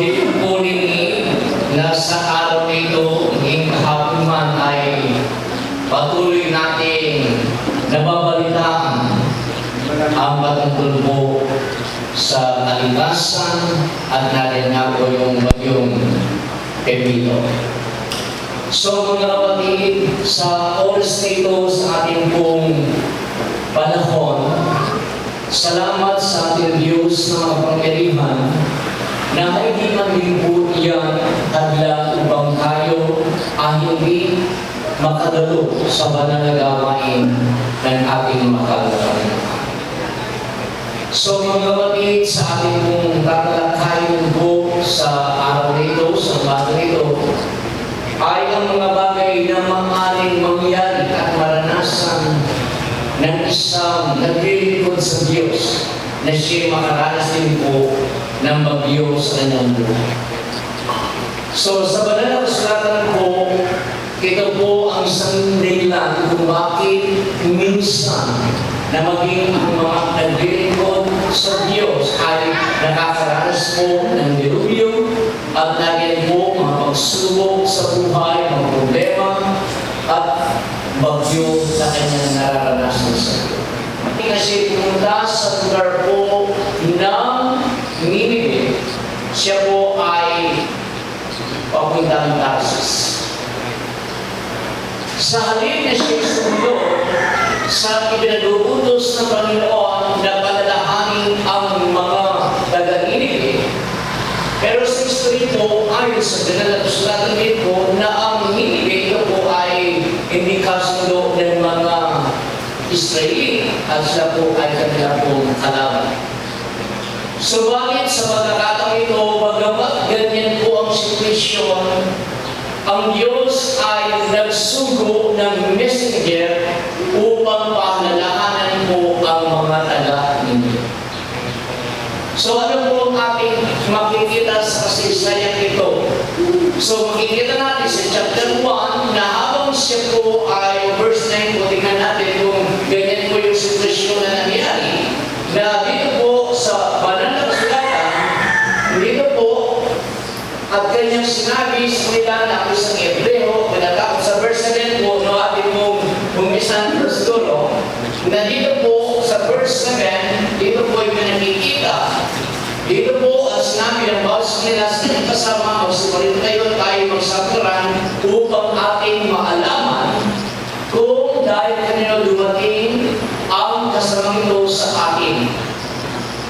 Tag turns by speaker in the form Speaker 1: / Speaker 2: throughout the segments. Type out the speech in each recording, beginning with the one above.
Speaker 1: dito po na sa araw na ito, ngayong kahapon man ay patuloy natin nababalitaan ang patungkol po sa kalikasan at natin nga po yung bagyong Pepito. So mga kapatid, sa oras nito sa ating pong panahon, salamat sa ating Diyos na makapangyarihan na hindi man din po iyan tagla upang tayo ay hindi makadalo sa banal na gawain ng ating makalagayan. So mga kapatid, sa ating pong tatalakayin po sa araw nito, sa bago nito, ay ang mga bagay na maaaring mangyari at maranasan ng isang naglilingkod sa Diyos na siya makaranas din po ng bagyo sa kanyang buhay. So sa banal na kasulatan po, ito po ang isang dahilan kung bakit minsan na maging ang mga naglilingkod sa Diyos ay nakakaranas po ng dilubyo at lagi po mga pagsubok sa buhay, mga problema at bagyo na kanyang nararanasan sa Diyos. Kasi pumunta sa lugar po ng Ninive, siya po ay papuntang Tarsus. Sa halip na siya sumunod sa ipinaduutos ng Panginoon na palalahanin ang mga taga-Ninive, pero sa history po, ayon sa banal na kasulatan dito, na ang Ninive ito po ay hindi kasundo ng mga Israeli at sila po ay kanila pong kalaban. Subalit sa pagkakataong ito, bagamat ganyan po ang sitwasyon, ang Diyos ay nagsugo ng messenger upang pahalalahanan po ang mga taga-Ninive. So ano po ang ating makikita sa kasaysayan ito? So makikita natin sa chapter 1 na habang siya po ay verse 9 po, tingnan natin kung ganyan po yung sitwasyon na nangyari, na dito po sa banal na kasulatan, dito po at kanyang sinabi sa kanila na ako isang Hebreo, pinatapos sa verse 7 po, no atin mong umisan verse 2, na dito po sa verse 7, dito po yung nakikita. Dito po ang sinabi ng bawat sa kanila sa kanyang kasama, magsipalit kayo tayo magsapturan upang ating maalaman kung dahil kanino dumating ang kasamang ito sa atin.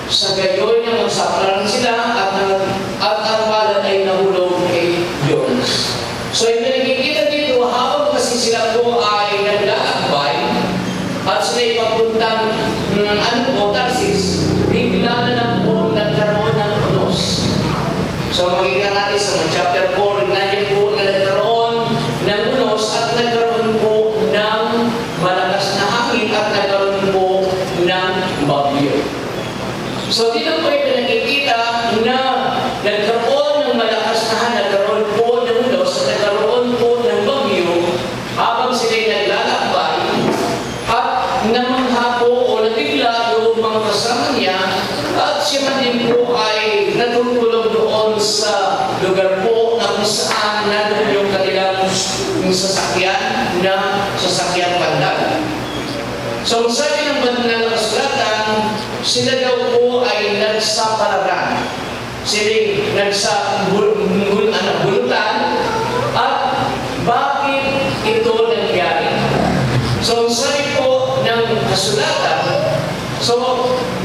Speaker 1: Sa gayon na magsapturan sila at ang palad ay nahulog kay Diyos. So yung nakikita dito, habang kasi sila po ay naglalakbay at sila ipapuntang Tarsis, bigla na lang po nagkaroon ng unos. So makikita natin sa chapter 4, nandiyan po na nagkaroon ng unos at nagkaroon po ng malakas na hangin at nagkaroon po ng bagyo. So dito po yung pinakikita na nagkaroon ng malakas na hangin, nagkaroon po ng unos at nagkaroon po ng bagyo habang sila'y naglalakbay at namangha po o nabigla yung mga kasama niya at siya man din po ay natutulog doon sa lugar po na kung saan nandun yung kanilang sasakyan na sasakyan pandag. So ang sabi ng banal na kasulatan, sila daw po ay nagsapalaran. Sila nagsabulutan at bakit ito nangyari? So ang sabi po ng kasulatan, so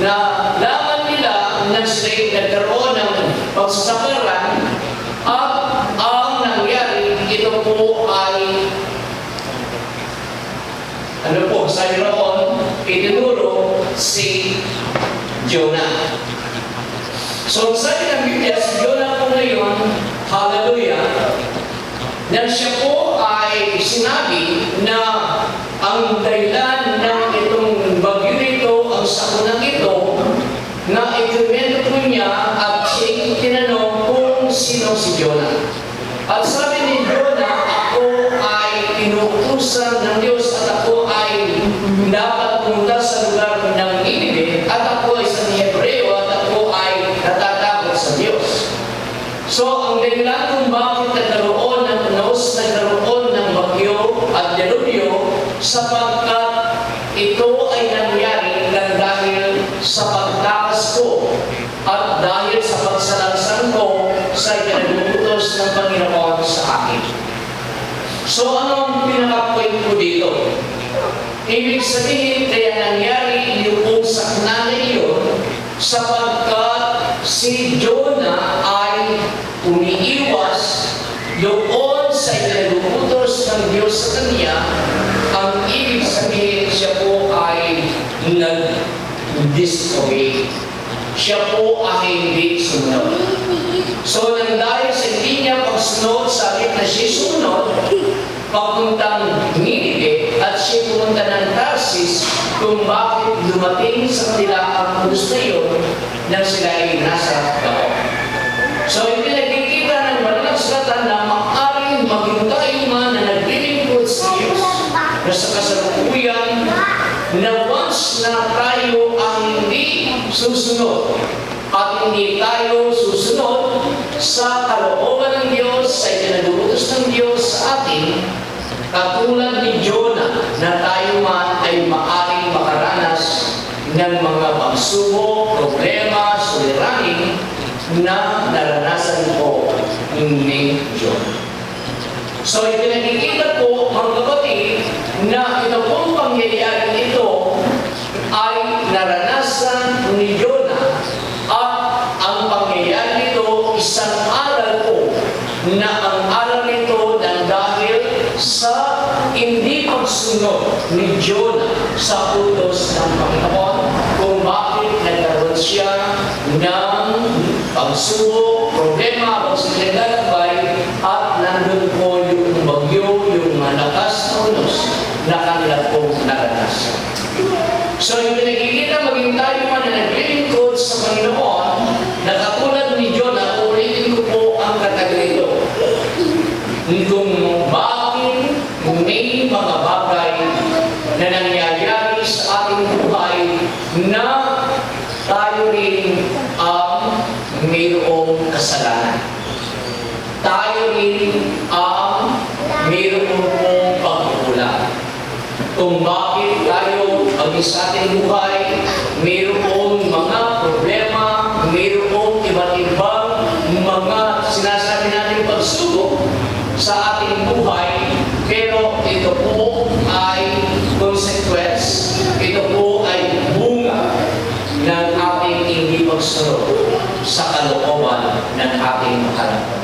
Speaker 1: nalaman nila na sila nagkaroon ng pagsasapalaran at ang nangyari, ito po ay sabi roon, itinuro si Jonah. So sabi ng Biblia, si Jonah po ngayon, hallelujah, na siya po ay sinabi na ang dahilan ng itong bagyo nito, ang sakunang ito, na ikumento po niya at siya tinanong kung sino si Jonah. At sabi ni Jonah, ako ay inuutusan ng Diyos at ako ay dapat pumunta sa lugar ng Ninive at ako ay isang Hebreo at ako ay natatakot sa Diyos. So, ang dahilan kung bakit nagkaroon ng unos, nagkaroon ng bagyo at delubyo, sapagkat ito ay nangyari lang dahil sa pagtakas ko at dahil sa pagsalansan ko sa ipinagutos ng Panginoon sa akin. So, ano ang pinaka-point ko dito? Ibig sabihin, kaya nangyari yung sakna na iyon sapagkat si Jonah ay umiiwas doon sa ipinagutos ng Diyos sa kanya. Ang ibig sabihin, siya po ay nag-disobey. Siya po ay hindi sumunod. So, nang dahil sa hindi niya pagsunod, sabi na siya sumunod, papuntang Ninive at siya pumunta ng Tarsis kung bakit dumating sa kanila ang unos na iyon nang sila ay nasa tao. So, hindi nagkikita ng Banal na Kasulatan na maaaring maging tayo man na naglilingkod sa Diyos na sa kasalukuyan na once na tayo ang hindi susunod at hindi tayo susunod sa kalooban ng Diyos, sa ipinagutos ng Diyos sa atin, katulad ni Jonah na tayo man ay maaaring makaranas ng mga pagsubok, problema, suliranin na naranasan ko ni Jonah. So, ipinakikita po, mga kapatid, na ito pong pangyayari ito ay naranasan ni Jonah at ang pangyayari nito, isang aral po na ang aral nito nang dahil sa hindi pagsunod ni Jonah sa utos ng Panginoon kung bakit nagkaroon siya ng pagsubok, problema, pagsilagalakbay at nandun po yung bagyo, yung malakas na unos na kanila po naranasan. So, yung pinagkikita maging tayo man na naglilingkod sa Panginoon na katulad ni Jonah, ulitin ko po ang katagalito. Kung bakit may mga bagay na nangyayari sa ating buhay na tayo rin ang mayroong kasalanan. Tayo rin ang mayroong pong pagkukulang. Kung bakit tayo ang sa ating buhay, mayroong mga problema, mayroong iba't ibang mga sinasabi natin pagsubok sa ating buhay, pero ito po ay consequence, ito po ay bunga ng ating hindi pagsunod sa kalooban ng ating mahalapan.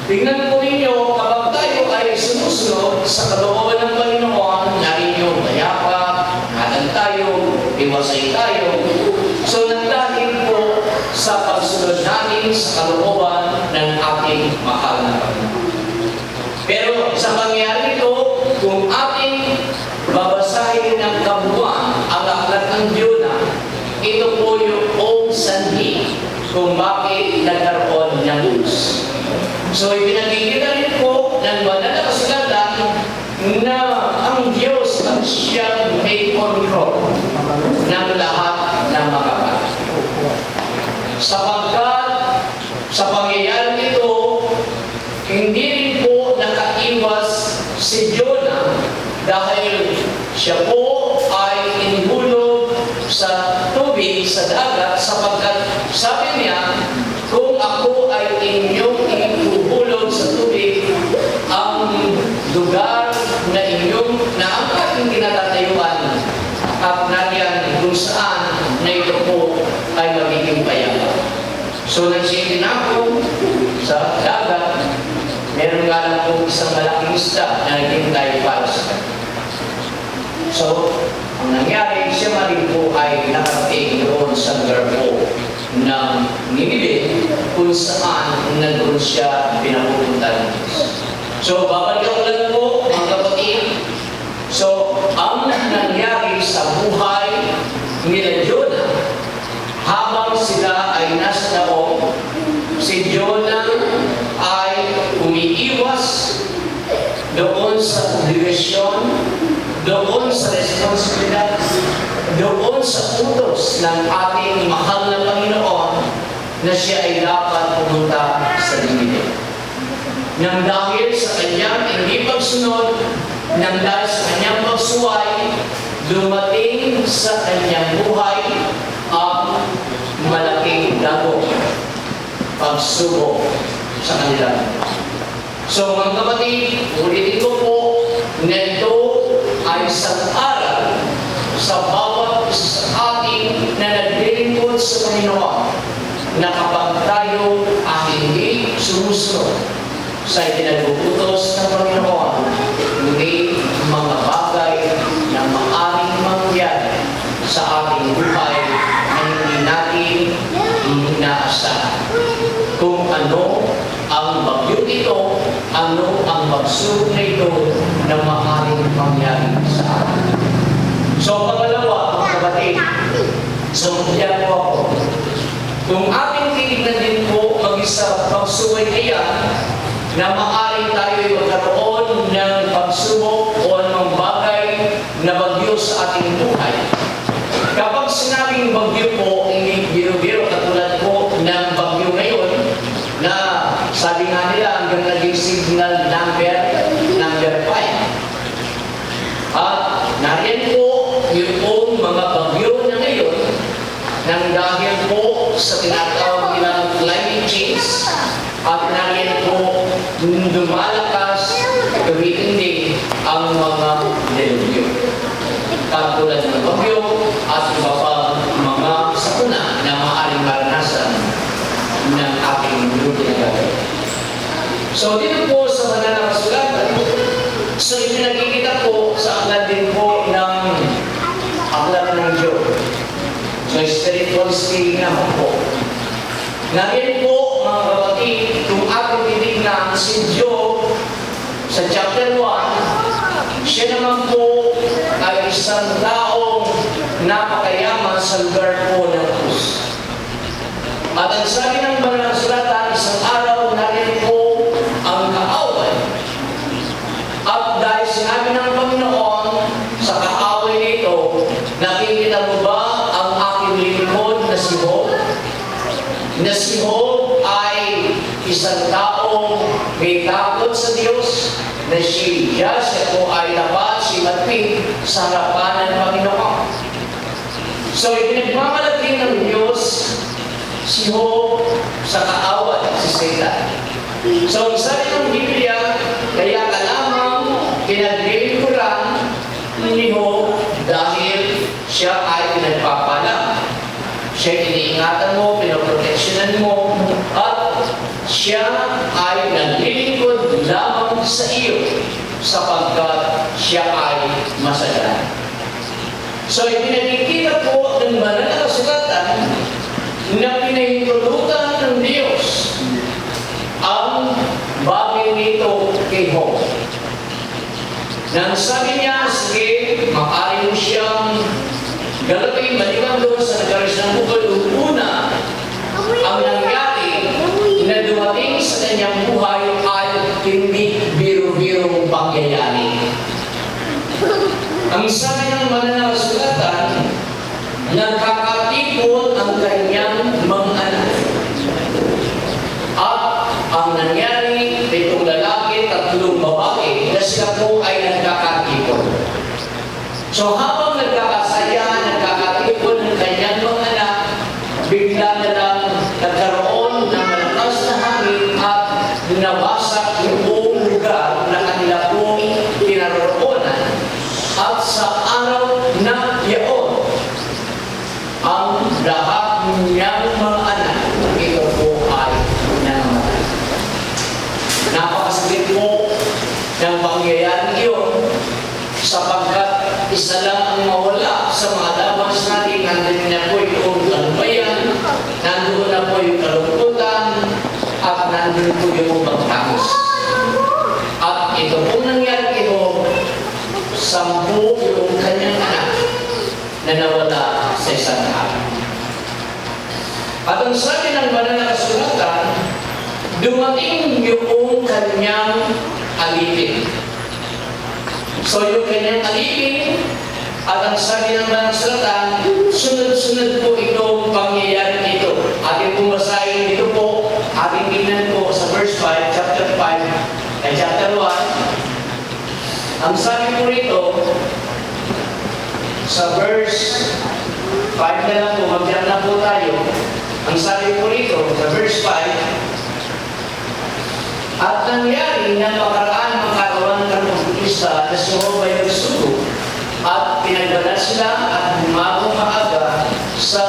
Speaker 1: Tingnan po ninyo, kapag tayo ay sumusunod sa kalooban ng Panginoon, narinyo mayapa, halan tayo, iwasay tayo. So, nagdahil po sa pagsunod natin sa kalooban ng ating mahal na Panginoon. Pero sa pangyayari ito, kung ating babasahin ng kabuuan ang aklat ng Jonah, ito po yung sanhi kung bakit nagkaroon ng unos. So, ipinagkikita rin po ng Banal na Kasulatan na ang Diyos ang siyang may control ng lahat ng mga bagay. Sapagkat sa pangyayari ito, hindi rin po nakaiwas si Jonah dahil siya po ay inihulog sa tubig, sa dagat, sapagkat sabi niya, kung ako ay inyong ihuhulog sa tubig, ang lugar na ang aking kinatatayuan at nariyan kung saan na ito po ay magiging payapa. So, nang siya tinapon sa dagat, meron nga lang po isang malaking isda na naghintay para sa kanya. So, ang nangyari, siya marin po ay nakarating doon sa lugar po ng Ninive kung saan nandun siya pinapupunta ng Diyos. So, babalik ako lang po, mga kapatid. So, ang nangyari sa buhay nila Jonah, habang sila ay nasa daong, si Jonah ay umiiwas doon sa obligasyon, doon sa responsibilidad, doon sa utos ng ating mahal na Panginoon na siya ay dapat pumunta sa dilim. Nang dahil sa kanyang hindi pagsunod, nang dahil sa kanyang pagsuway, dumating sa kanyang buhay ang malaking dagok, pagsubok sa kanila. So mga kapatid, ulitin ko po, na ito ay isang aral sa bawat isa sa ating na naglilingkod sa Panginoon, na kapag tayo ay hindi sumusunod sa ipinaguutos ng Panginoon, may mga bagay na maaaring mangyari sa ating buhay na hindi natin inaasahan. Kung ano ang bagyo ito, ano ang pagsubok na ito na maaaring mangyari sa atin. So, pangalawa, mga kapatid, sumudyan po ako. Kung ating titignan din po mag-isa pagsubok na yan, na maaaring tayo ay magkaroon ng pagsubok o anong bagay na bagyo sa ating buhay. Kapag sinabing bagyo po, hindi biro-biro katulad po ng bagyo ngayon, na sabi nga nila hanggang naging signal number 5. At nariyan po yung mga bagyo na ngayon, nang dahil po sa tinatawag nilang climate change, at nariyan po lumalakas, tumitindi ang mga delubyo. Katulad ng bagyo at iba pang mga sakuna na maaaring maranasan ng ating grupo na gagawin. So dito po sa banal na kasulatan, so ipinagkikita po sa aklat din po ng aklat ng Job. So spiritual speaking naman po. Ngayon po, mga kapatid, kung ating titignan si Job sa chapter 1, siya naman po ay isang taong napakayaman sa lugar po ng Diyos. At ang sabi ng banal na kasulatan, isang araw narin po ang kaaway. At dahil sinabi ng Panginoon sa kaaway nito, nakikita mo ba ang aking lingkod na si Job? Na si Job ay isang taong may takot sa Diyos, na siya po ay dapat simatpid sa harapan ng Panginoon. So, ipinagmamalaki ng Diyos si Job sa kaaway, si Satan. So, sabi ng Biblia, kaya ka lamang pinaglilingkuran ni Job dahil siya ay pinagpapala. Siya iniingatan mo, pinoproteksyonan mo, at siya ay naglilingkod lamang sa iyo sapagkat siya ay masagana. So, ipinagkikita po ng banal na kasulatan na pinahintulutan ng Diyos ang bagay nito kay Job. Nang sabi niya, sige, maaari mo siyang galapin, maliban doon sa nagaris ng bukol. Una, ang nangyari na dumating sa kanyang buhay ay hindi biro-birong pangyayari. Ang sabi ng banal na kasulatan, nagkakatipon ang kanyang mga anak. At ang nangyari, itong lalaki, 3 babae, na sila po ay nagkakatipon. So habang nagkakasaya, nagkakatipon ng kanyang mga anak, bigla na lang nagkaroon ng malakas na hangin at nawasak yung buong lugar na kanila pong kinaroroonan. At sa araw na yaon, ang lahat niyang mga anak, ito po ay nangamatay. Napakasakit po ng pangyayaring iyon, sapagkat isa lang ang mawala sa mga labas natin. Nandun na po yung kalubayan, nandun na po yung kalungkutan, at nandun po yung pagtangis. At ito po nangyari kay Job, 10 yung kanyang anak na nawala sa isang araw. At ang sabi ng banal na kasulatan, dumating yung kanyang alipin. So yung kanyang alipin, at ang sabi ng banal na kasulatan, sunod-sunod po itong pangyayari ito. Ating pumasahin sa verse 5 na lang po, mag-jump na po tayo. Ang sabi po rito, sa verse 5, at nangyari na makaraan ng katawan ng pagkikisa na si Jehovah ay nagsugo at pinagbanal sila at bumagong maaga sa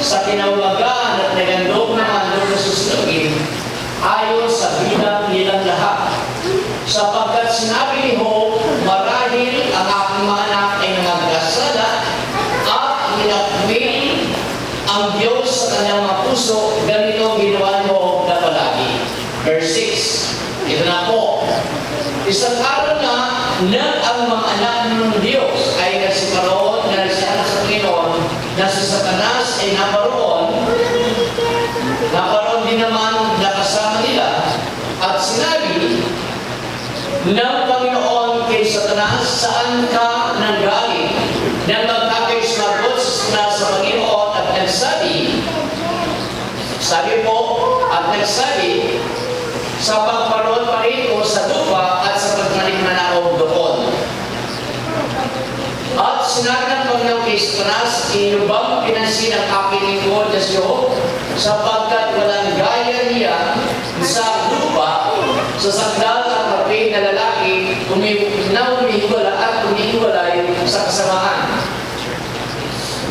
Speaker 1: sa tinawagan at nagandog na handog na susunugin ayon sa bilang nilang lahat. Sapagkat sinabi ni Job, marahil ang aking mga anak ay nangagkasala at hinakwil ang Diyos sa kanyang mga puso, ganito ginawa ni Job na palagi. Verse 6, ito na po. Isang araw na ang mga anak ng Diyos ay nagsiparoon na nagsianak sa Panginoon na si Satanas ay naparoon din naman nakasama nila at sinabi ng Panginoon kay Satanas, saan ka nanggaling? Nang magkakay sumagot sa Panginoon at nagsabi, sa pagparoon pa rin o sa lupa at sa pagmalik na naong doon. At sinabi ng Panginoon kay Satanas, iyo bang pinansin ang aking lingkod na si Job? Sapagkat walang gaya niya sa lupa, sa sakdal at rapid na lalaki, umihiwala at umihiwalay sa kasamaan.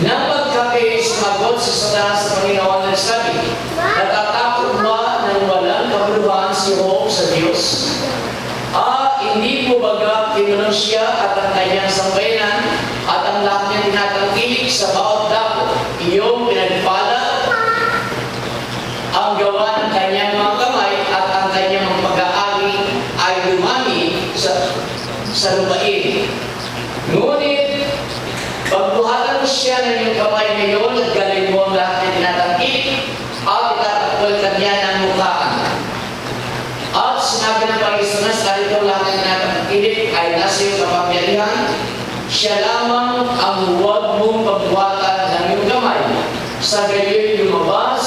Speaker 1: Nang magkakay sumagot si Satanas sa Panginoon at nagsabi, natatakot ba ng walang kabuluhan si Job sa Diyos? Hindi po baga tinulong siya at ang kanyang sambayanan at ang lahat niyang tinatangkilik sa bawat dako, iyong pinagpala ang gawa ng kanyang mga kamay at ang kanyang mga pag-aari ay dumami sa lupain. Ngunit pagbuhatan mo siya ng iyong kamay ngayon at gawin mo ang lahat ng tinatangkilik at itatakpol kanya ng mukhaan. At sinabi ng Panginoon, dahil ito lahat ng tinatangkilik ay nasa iyong kapangyarihan, siya lamang ang huwag mong pagbuhatan ng iyong kamay. Sa gayoy lumabas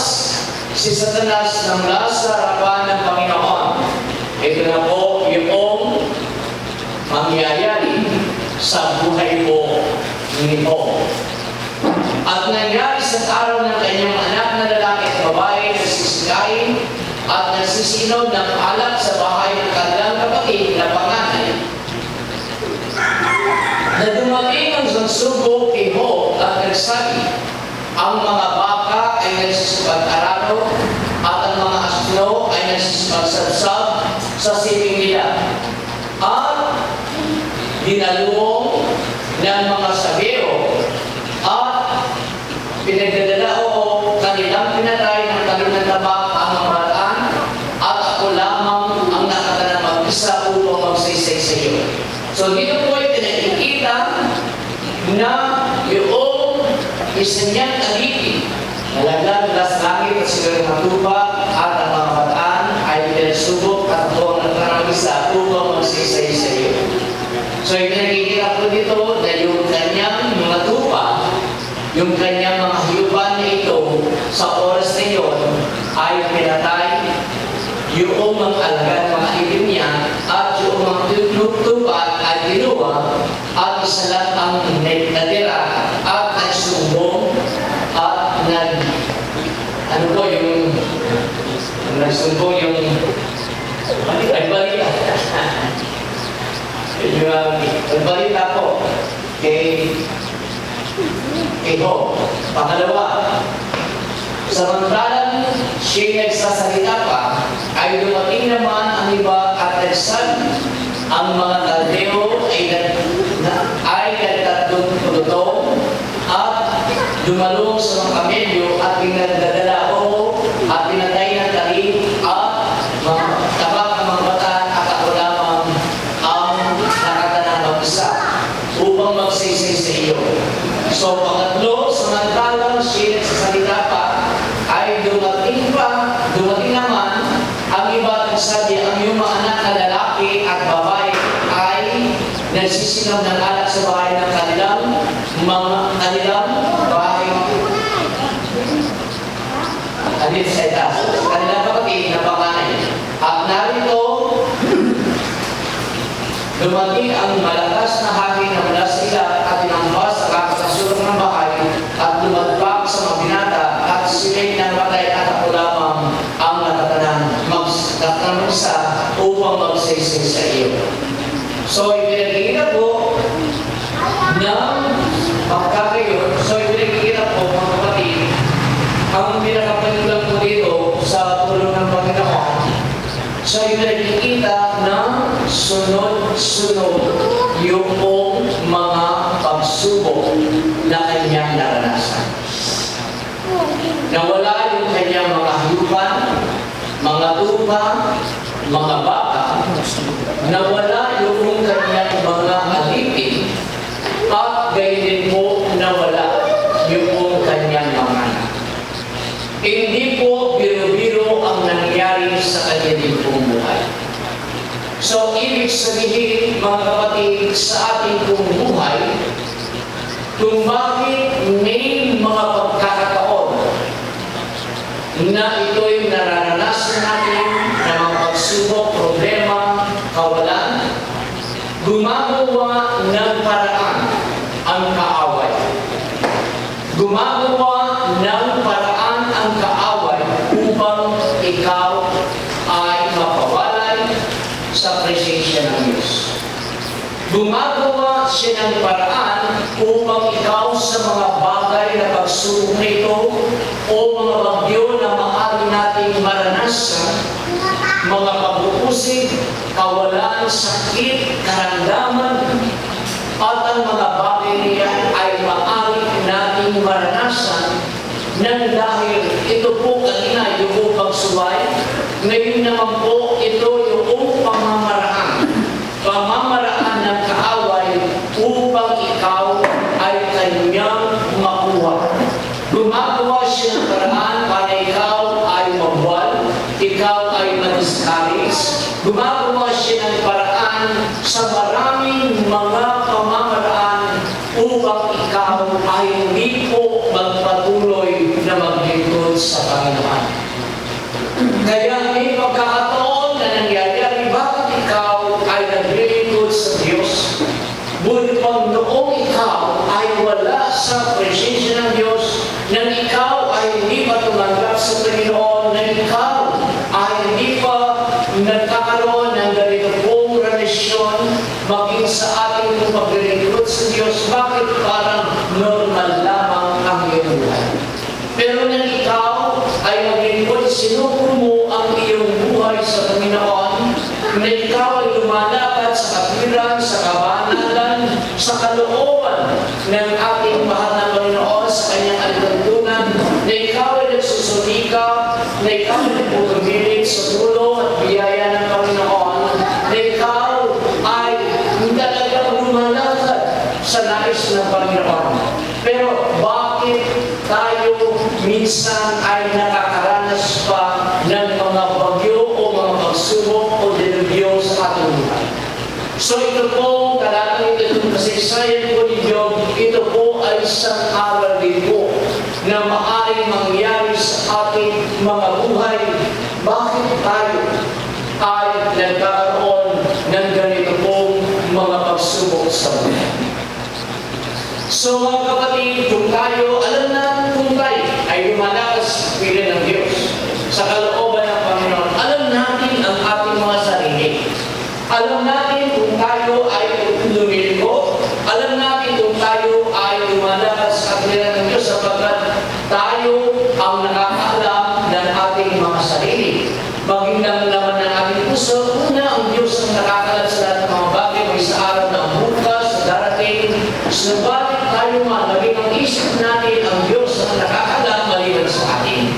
Speaker 1: si Satanas ng nasa harapan ng Panginoon. Ito na po yung mangyayari sa buhay po ni Job. At nangyari sa araw ng kanyang anak na lalaki at babae na sisikain at nagsisinog ng alak sa bahay ng kanilang kapatid na panganay. Na dumating ang sugo kay Job at nagsabi, ang mga baka ay nagsisipag-araro at ang mga asno ay nagsisipag-sabsab sa siling nila. At dinalubong ng mga sabero at pinagdadala o kanilang pinatay ng kanilang tabak ang mga maraan at ako lamang ang nakatanang mag-isa upang magsaysay sa iyo. So dito po ay pinakikita na yung isa niyang alipin nalaglag sa langit at sigurong matupa at ang mga bataan ay pinasubok at ako ang nakatanang mag-isa upang magsaysay sa iyo. So yung nakikita po dito na yung kanyang mga tupa, yung kanyang mga hiupan na ito sa oras na yun ay pinatay yung mga alagad, mga ilim niya at yung mga tupa ay kinuha at isa lang ang natira at nagsumbong at nagsumbong yung ay balita. Yung balita po kay Job. Pangalawa, samantalang siya'y nagsasalita pa, ay dumating naman ang iba at nagsabi, ang mga Kaldeo ay nagtatlong pulutong at dumalong sa mga kamelyo at pinagdadala at pinatay ng talim at mga tabak ng mga bataan at ako lamang ang nakatanang mag-isa upang magsaysay sa iyo. So, pangatlo, samantalang siya nagsasalita pa, ay dumating naman ang iba at nagsabi, ang iyong mga anak na lalaki at babae ay nagsisinom ng alak sa bahay ng kanilang bahay. Kanilang kapatid na panganay. At narin dumating ang malakas na hangin na mula sa ilang at tinampas sa kakakasulong ng bahay at lumadpak sa mga binata at sila'y namatay at ako lamang ang natatanong sa upang magsaysay sa iyo. So, ipinagkikita po ng pagkakayon. So, ipinagkikita po, mga kapatid, ang pinakapanulang po dito sa tulong ng Panginoon. So, ipinagkikita ng sunod-sunod yung mga pagsubok na kanyang naranasan. Nawala yung kanyang mga hayupan, mga tupa, mga baka, nawala yung kanyang mga alipin, at gayon din po nawala yung kanyang mga anak. Hindi po biro-biro ang nangyari sa kanya din pong buhay. So, ibig sabihin, mga kapatid, sa ating pong buhay, kung bakit may mga pagkakataon na ito'y nararanasan natin na mga pagsubok, problema, kawalan, gumagawa ng paraan ang kaaway. Gumagawa ng paraan ang kaaway upang ikaw ay mapawalay sa presensya ng Diyos. Gumagawa siya ng paraan upang ikaw sa mga bagay na pagsubok nito o mga bagyo na maaari nating maranasan, mga pag-uusig, kawalan, sakit, karamdaman, at ang mga bagay niyan ay maaari nating maranasan nang dahil ito po kanina yung pagsuway, ngayon naman po ito yung pamamaraan ng kaaway upang ikaw ay kanyang makuha. Gumagawa siya ng paraan para ikaw ay mabuwal, ikaw ay ma-discourage. Gumagawa siya ng paraan sa maraming mga pamamaraan upang ikaw ay hindi po magpatuloy na maglingkod sa Panginoon. Kaya may pagkakataon na nangyayari, bakit ikaw ay naglilingkod sa Diyos? Bulit pang noong ikaw ay wala sa presensya ng Diyos, nang ikaw ay hindi pa tumanggap sa Panginoon, nang ikaw ay hindi pa nagkakaroon ng ganito pong relasyon maging sa ating paglilingkod sa Diyos, bakit parang normal lamang ang iyong buhay? Pero nang ikaw ay maglingkod, sinuko mo ang iyong buhay sa Panginoon, na ikaw ay lumalakad sa katwiran, sa kabanalan, sa kalooban ng ating mahal na Panginoon sa kanyang alituntunan, na ikaw ay nagsusumika, na ikaw ay nagputumilig sa tulong at biyaya ng Panginoon, na ikaw ay talagang lumalakad sa nais ng Panginoon. Pero bakit tayo minsan ay nakakaranas pa ng mga bagyo o mga pagsubok o dilubyo sa ating buhay? So ito po, talatang ito, itong kasaysayan po ni Job, ito po ay isang aral din po na maaaring mangyari sa ating mga buhay. Bakit tayo ay nagkakaroon ng ganito pong mga pagsubok sa buhay? So mga kapatid, kung tayo, alam na kung tayo ay lumalakas piling ng Diyos sa kalooban ng Panginoon, alam natin ang ating mga sarili. Alam natin kung tayo ay lumiliko. Alam natin kung tayo ay lumalakas sa piling ng Diyos sapagkat tayo ang nakakaalam ng ating mga sarili. Maging lang naman ng ating puso, una ang Diyos ang nakakaalam sa lahat ng mga bagay, may sa araw ng bukas, sa darating. Subalit tayo man, maging ang isip natin ang Diyos ang nakakaalam maliban sa atin.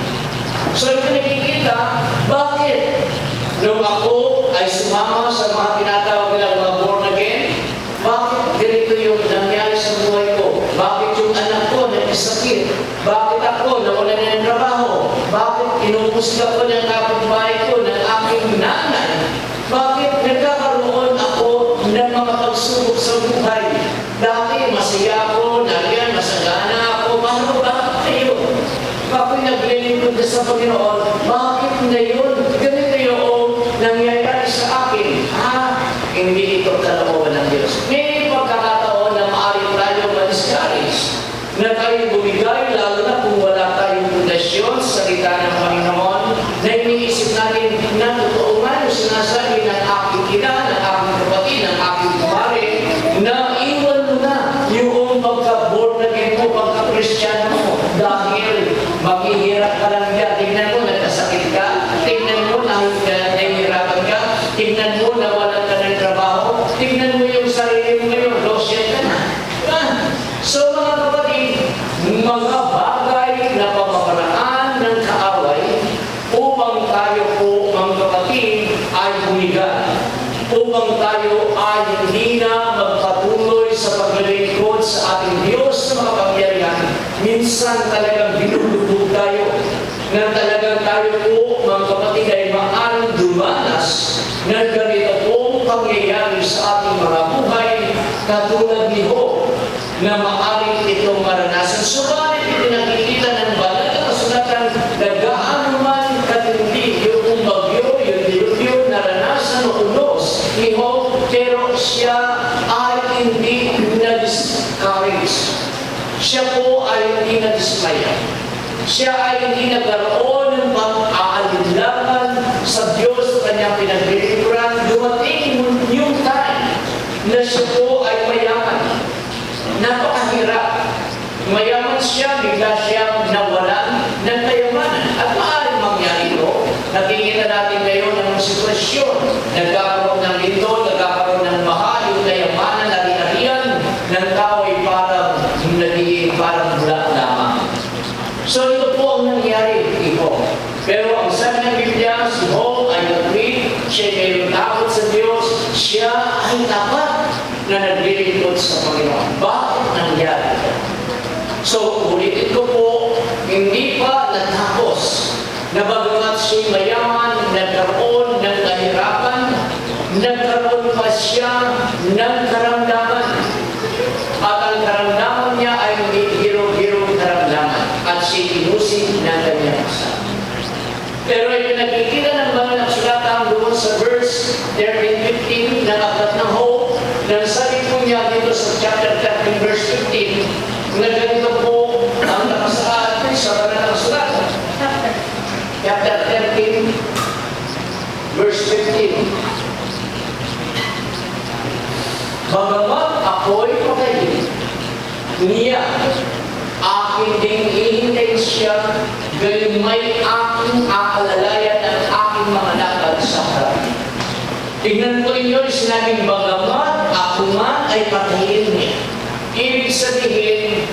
Speaker 1: So, ito nakikita, bakit? Nung ako ay sumama sa mga tinatawag nilang mga born again, bakit ganito yung nangyari sa buhay ko? Bakit yung anak ko nagkasakit? Bakit ako nawalan na ng trabaho? Bakit inupusga ko ng kapitbahay ko, ng aking nanay? Bakit nagkakaroon ako ng mga pagsubok sa buhay? Dati masaya ako, nariyan, masagana ako. Bakit kayo? Bakit naglilingkod ka sa Panginoon? Bakit ngayon? Ganito yung nangyayari sa akin. Hindi ito kalooban ma-discourage na tayo bumigay, lalo na kung wala tayong pundasyon sa salita ng Panginoon, na iniisip natin na totoo nga yung sinasabi ng aking ina, ng aking kapatid, ng aking kumare, na iwan mo na yung pagka-born again mo, pagka-Kristiyano mo, dahil maghihirap ka lang yan. Tingnan mo, nagkasakit ka. Tingnan mo, nahihirapan ka. Tingnan mo, nawalan ka ng trabaho. Tingnan mo yung sarili mo ngayon, lost ka na. So mga kapatid, mga bagay na pamamaraan ng kaaway upang tayo po, mga kapatid, ay bumigal. Upang tayo ay hindi na magpatuloy sa paglilingkod sa ating Diyos na makapangyarihan. Minsan talagang binububog tayo na talagang tayo po, mga kapatid, ay maaaring dumanas na ganito pong pangyayari sa ating mga buhay katulad ni Job na maaaring itong maranasan. Subalit ipinakikita ng banal na kasulatan na gaano man katindi yung bagyo, yung dilubyo, naranasan o unos ni Job, pero siya ay hindi na-discourage. Siya po ay hindi na-dismaya. Siya ay hindi nagkaroon ng pang-aalinlangan sa Diyos sa kanyang pinaglilingkuran. Dumating yung time na siya po ay mayaman. Napakahirap. Mayaman siya, bigla siyang nawalan ng kayamanan. At maaaring mangyari ito. Nakikita natin ngayon ang sitwasyon. Nagkakaroon ng ito, nagkakaroon ng baha, yung kayamanan, ari-arian ng tao ay parang nagiging parang bula lamang. So ito po ang nangyari ito. Pero ang sabi ng Biblia, si Job ay nagpit, siya ay mayroong takot sa Diyos, siya ay tapat na naglilingkod sa Panginoon. Bakit nangyari ito? So, ulitin ko po, hindi pa natapos na bagamat siya'y mayaman, nagkaroon ng kahirapan, nagkaroon pa siya ng karamdaman. At ang karamdaman niya ay hiro-hirong karamdaman. At siya'y inusig ng kanyang kasama. Pero ipinakikita ng banal na kasulatan doon sa verse 13-15 ng aklat ng Job, nang sabi po niya dito sa chapter 13 verse 15, na ganito po ang nakasaad sa banal na kasulatan. Chapter 13 verse 15. Bagamat ako'y patayin, niya aking ding ihintayin siya, gayon may aking aalalayan ang aking mga lakad sa harap. Tingnan po ninyo, sinabing bagamat ako nga ay patayin niya. Ibig sabihin,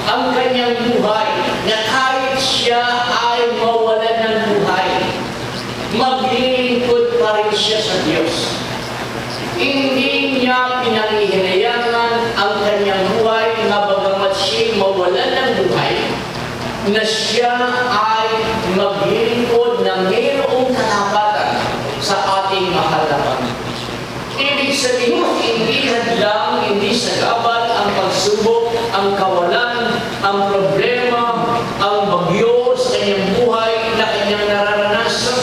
Speaker 1: ang kanyang buhay, na kahit siya ay mawalan ng buhay, maglilingkod pa rin siya sa Diyos. Hindi niya pinangihinayangan ang kanyang buhay na bagamat siya mawalan ng buhay, na siya ay maglilingkod na mayroong katapatan sa ating mahal na Panginoon. Ibig sabihin, hindi hadlang, hindi sagabal ang pagsubok, ang kawalan, ang problema, ang bagyo sa kanyang buhay na kanyang nararanasan.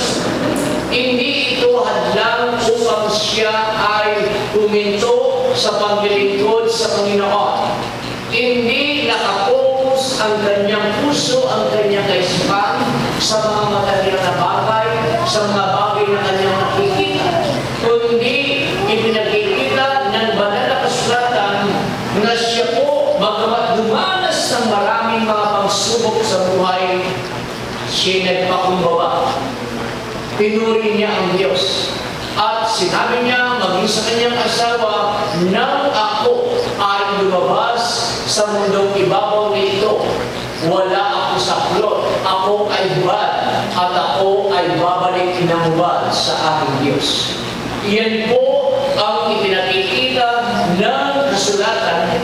Speaker 1: Hindi ito hadlang upang siya ay huminto sa paglilingkod sa Panginoon. Hindi nakapokus ang kanyang puso, ang kanyang kaisipan sa mga material na bagay, sa mga bagay na kanyang nakikita. Kundi ipinakikita ng banal na kasulatan na siya po, bagamat dumanas ng maraming mga pagsubok sa buhay, siya nagpakumbaba. Pinuri niya ang Diyos. At sinabi niya, maging sa kanyang asawa, nang ako ay lumabas sa mundong ibabaw nito, wala ako sa plot, ako ay hubad, at ako ay babalik ng hubad sa aking Diyos. Iyan po ang ipinakikita ng kasulatan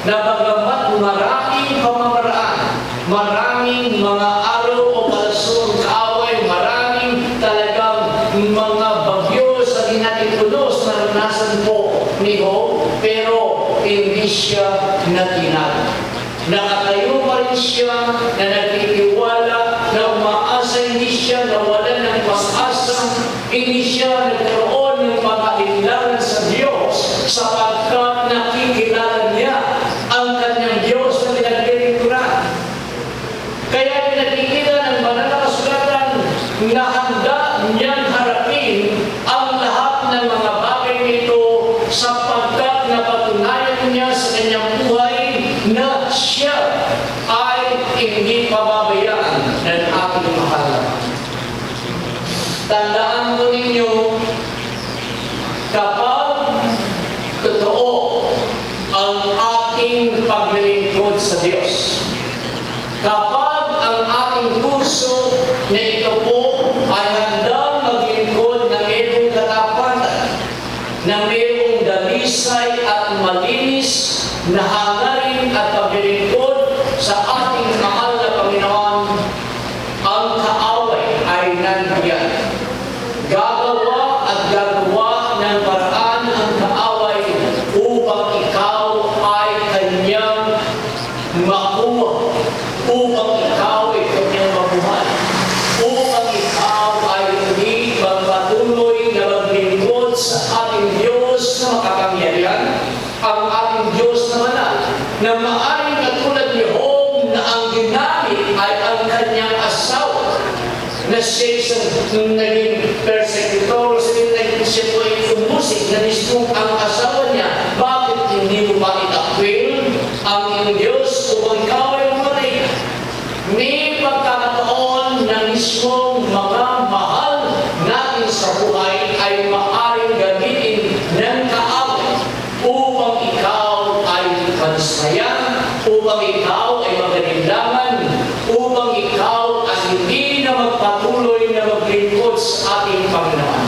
Speaker 1: na bagamat maraming pamamaraan, maraming mga araw o palasong kaaway, maraming talagang mga bagyo sa dinating unos na naranasan po ni Job, pero hindi siya natinag. Nakatayo pa rin siya na nagtitiwala, na umaasa, hindi siya nawalan ng pag-asa, hindi siya nagkaroon ng pag-aalinlangan sa Diyos sapagkat nakikilala niya ang paglilingkod sa Diyos. Kapag ang ating puso na ito po ay handang maglingkod na mayroong katapatan, na mayroong dalisay at malinis na hangarin at paglilingkod sa ating mahal na Panginoon, ang kaaway ay nandiyan. Gagawa at gagawa ng paraan ang kaaway upang ikaw ay kanyang makuha, upang ikaw ay kanyang mabuhay, upang ikaw ay hindi magpatuloy na maglingkod sa ating Diyos na makapangyarihan, ang ating Diyos na manal, na maaaring katulad ni Job na ang ginamit ay ang kanyang asawa, na siya isang naging persecutor, siya po ay umusik na mismo ang asawa niya. Bakit hindi mo ba itakwil ang iyong Diyos upang ikaw ay umatay? May pagkakataon na mismo mga mahal natin sa buhay ay maaaring gamitin ng kaaway upang ikaw ay manismayan, upang ikaw ay magalinlangan, upang ikaw ay hindi na magpatuloy na maglingkod sa ating Panginoon.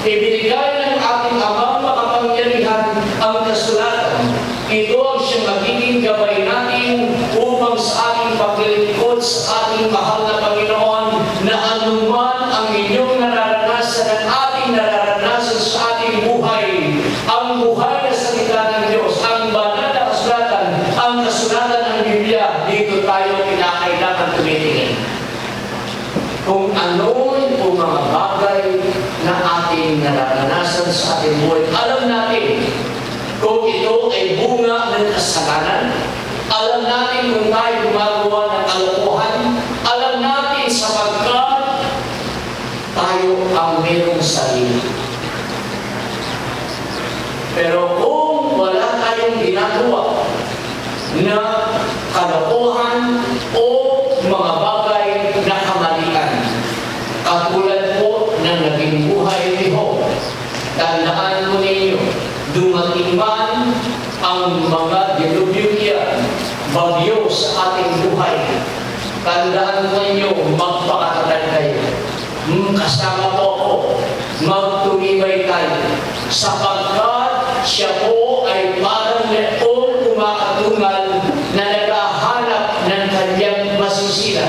Speaker 1: Ibinigay ng ating Amang makapangyarihan ang kasulatan. Ito ang siyang magiging gabay natin upang sa ating paglilingkod sa ating mahal na Panginoon, na anuman ang inyong nararanasan at ating nararanasan sa ating buhay, ang buhay na salita ng Diyos, ang banal na kasulatan, ang kasulatan ng Biblia, dito tayo kinakailangan tumitingin. Kung ano yung mga bagay na ating nararanasan sa ating buhay, alam natin kung ito ay bunga ng kasalanan, alam natin kung tayo gumagawa ng kalokohan, alam natin sapagkat tayo ang mayroong sarili. Pero kung wala tayong ginagawa na kalokohan o mga bagay na kamalian, katulad po ng naging buhay ni Job, tandaan mo ninyo, dumating man ang mga dilubyo, bagyo sa ating buhay, tandaan mo ninyo, magpakatatag kayo. Kasama po ako, magtumibay tayo, sapagkat siya po ay parang leon umakatungal na naghahanap ng kanyang masisira.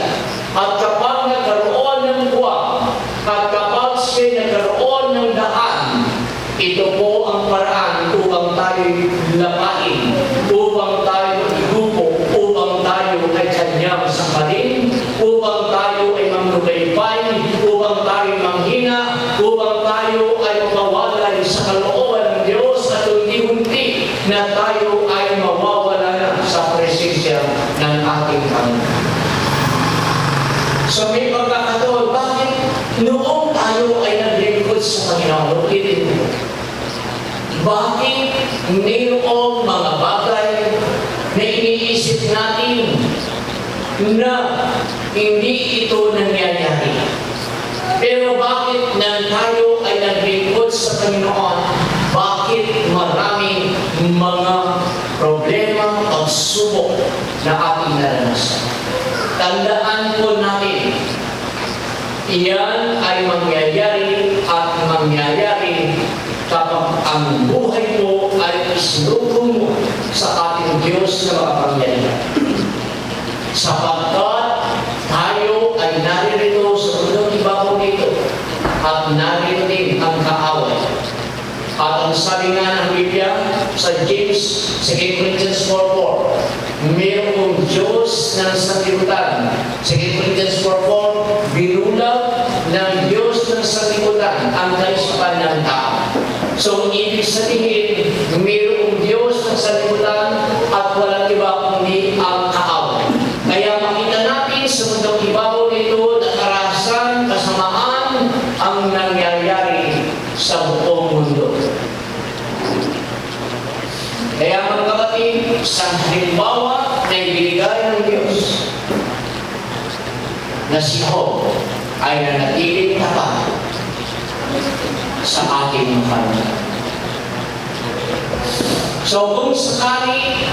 Speaker 1: At kapag nagkaroon ng buwang, at kapag siya nagkaroon ng daan, ito po ang paraan upang tayo lapain, upang tayo ilupo, upang tayo ay kanyang sakalin, upang tayo ay magnubaybay, upang tayo manghina, upang tayo ay mawalay sa kalooban ng Diyos at unti-unti na tayo ay mawawala na sa presensya ng ating Panginoon. So may pagkakataon, bakit noong tayo ay naglingkod sa Panginoon, ulitin mo, bakit mayroong mga bagay na iniisip natin na hindi ito nangyayari? Pero bakit nang tayo ay naglingkod sa Panginoon, bakit maraming mga problema, pagsubok na ating naranasan? Tandaan po natin, iyan ay mangyayari at mangyayari kapag ang buhay mo ay isinugong mo sa ating Diyos na makapangyarihan. Sapagkat tayo ay naririto sa mundong ibabaw nito at narito din ang kaaway. At ang sabi nga ng Biblia sa James, 2 Corinthians 4:4, mayroong Diyos ng sanlibutan. 2 Corinthians 4:4, binulag ng Diyos ng sanlibutan ang kaisipan ng tao. So, ibig sabihin, mayroong Diyos ng sanlibutan at walang iba kundi ang kaaway. Kaya makita natin sa mundong ibabaw nito na karahasan, kasamaan ang nangyayari sa buong mundo. Kaya mga kapatid, sa halimbawa na ibinigay ng Diyos na si Job ay nanatiling tapat sa ating Panginoon. So kung sakali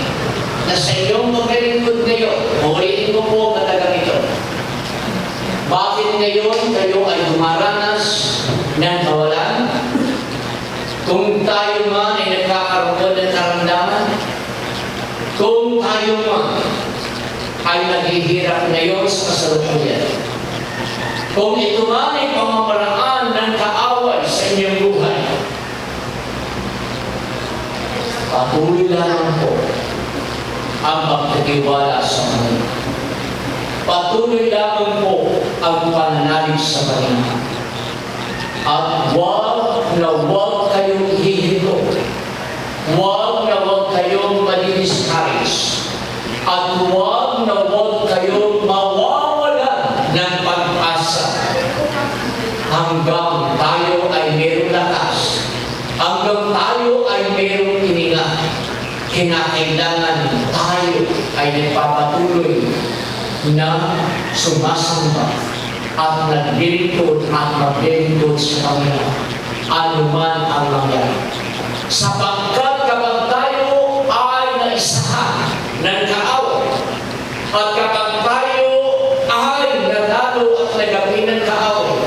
Speaker 1: na sa inyong paglilingkod ngayon, ulitin ko po matagal ito. Bakit ngayon kayo ay dumaranas ng kawalan? Kung tayo man ay nagkakaroon ng karamdaman, kung tayo man ay naghihirap ngayon sa kasalukuyan, kung ito man ay pamamaraan ng kaaway sa inyong buhay, patuloy lamang po ang pagtitiwala sa Panginoon. Patuloy lamang po ang pananalig sa Panginoon. At huwag na huwag kayong hihilo. Huwag na huwag kayong madidiscourage. At huwag na huwag kayong mawawalan ng pag-asa. Hanggang tayo ay mayroong lakas. Hanggang tayo ay mayroong hininga. Kinakailangan tayo ay nagpapatuloy na sumasamba at naglilingkod at maglilingkod sa Panginoon. Ano man ang mangyari. Sapagkat kapag tayo ay naisahan ng kaaway at kapag tayo ay nanalo at nagabi ng kaaway,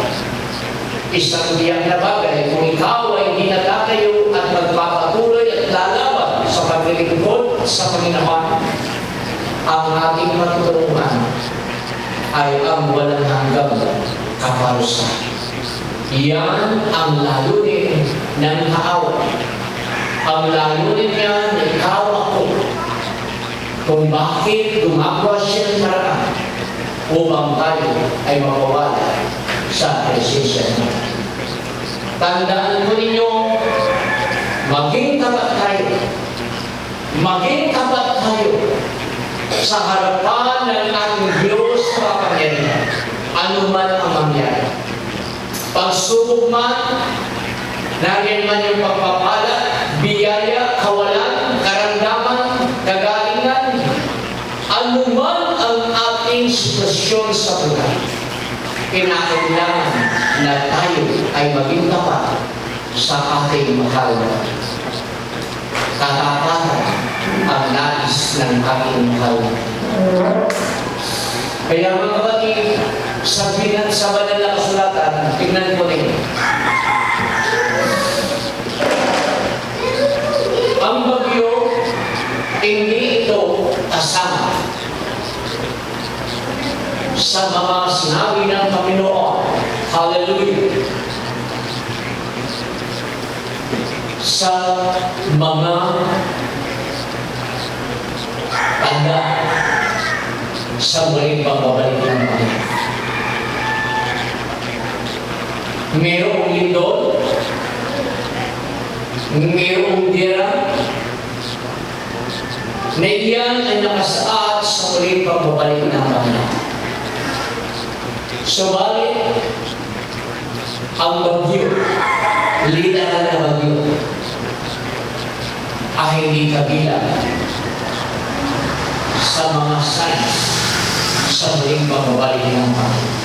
Speaker 1: isang diyak na bagay kung ikaw ay hindi natatayo at magpapatuloy at lalaban sa paglilingkod sa Panginoon, ang ating matutulungan ay ang walang hanggang kaparusahan. Iyan ang layunin ng kaaway. Ang layunin niya na ikaw ako kung bakit gumagawa siya ng paraan upang tayo ay mawawala sa presensya niya. Tandaan mo ninyo, maging tapat tayo. Maging tapat tayo sa harapan ng ating Diyos sa kapangyarihan. Ano man ang mangyari. Pagsubok man, nariyan man yung pagpapala, biyaya, kawalan, karamdaman, kagalingan, ano man ang ating sitwasyon sa buhay, kinakailangan na tayo ay maging tapat sa ating mahal na katapatan ang nais ng ating mahal na. Kaya mga kapatid, sabihin sa banal na kasulatan, tingnan ko rin. Ang bagyo, hindi ito kasama sa mga sinabi ng Panginoon. Hallelujah! Sa mga tanda sa muling pagbabalik ng Panginoon. Mayroong lindol, mayroong dira, na iyan ay nakasaad sa muling pagbabalik ng Panginoon. Subalit, ang bagyo, literal na bagyo, ay hindi kabilang sa mga signs sa muling pagbabalik ng Panginoon.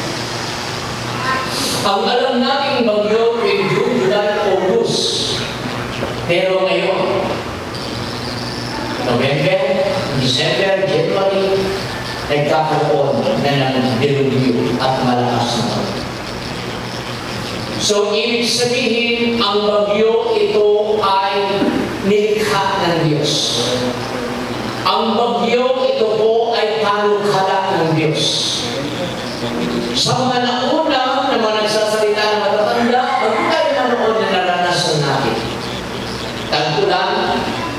Speaker 1: Ang alam nating bagyo ay June, July, August. Pero ngayon, November, December, January, nagkakaroon na ng dilubyo at malakas na bagyo. So, ibig sabihin, ang bagyo ito ay nilikha ng Diyos. Ang bagyo ito po ay panukala ng Diyos. Sa mga nauna na mga nagsasalita ng matatanda, bago tayo nanood na naranasan natin. Tagpulan,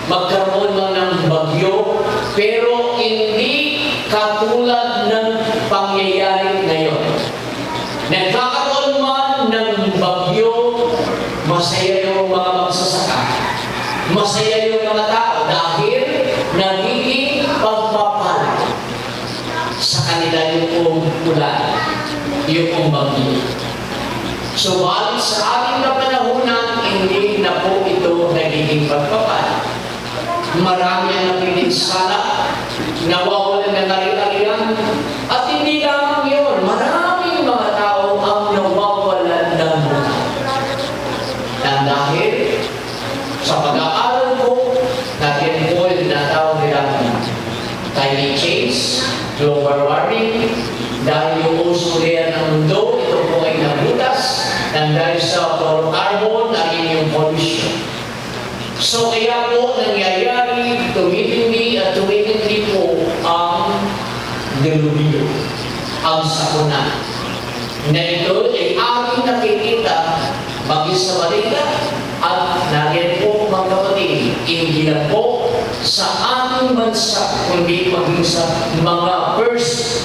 Speaker 1: magkaroon man ng bagyo, pero hindi katulad ng pangyayari ngayon. Nagkakaroon man ng bagyo, masaya yung mga magsasaka, masaya yung mga tao dahil nagiging pagpapala sa kanila yung ulan, yung bagyo. Subalit sa ating kapanahunan, hindi na po ito nagiging pagpapala. Marami ang napipinsala, nawawalan ng ari-arian, at hindi lamang yun, maraming mga tao ang nawawalan ng buhay. Dahil sa pag-aaral ko, natin po yung natawag nila climate change, global warming, dahil yung ozone layer ng mundo, ito po ay nabutas, nang dahil sa fluorocarbon, naging yung pollution. So kaya po nangyayari, tumitindi at tumitindi po ang dilubyo, ang sakuna. Na ito ay aking nakikita bagay sa balita at nariyan po mga kapatid, hindi lang po sa ating bansa, kundi maging sa mga first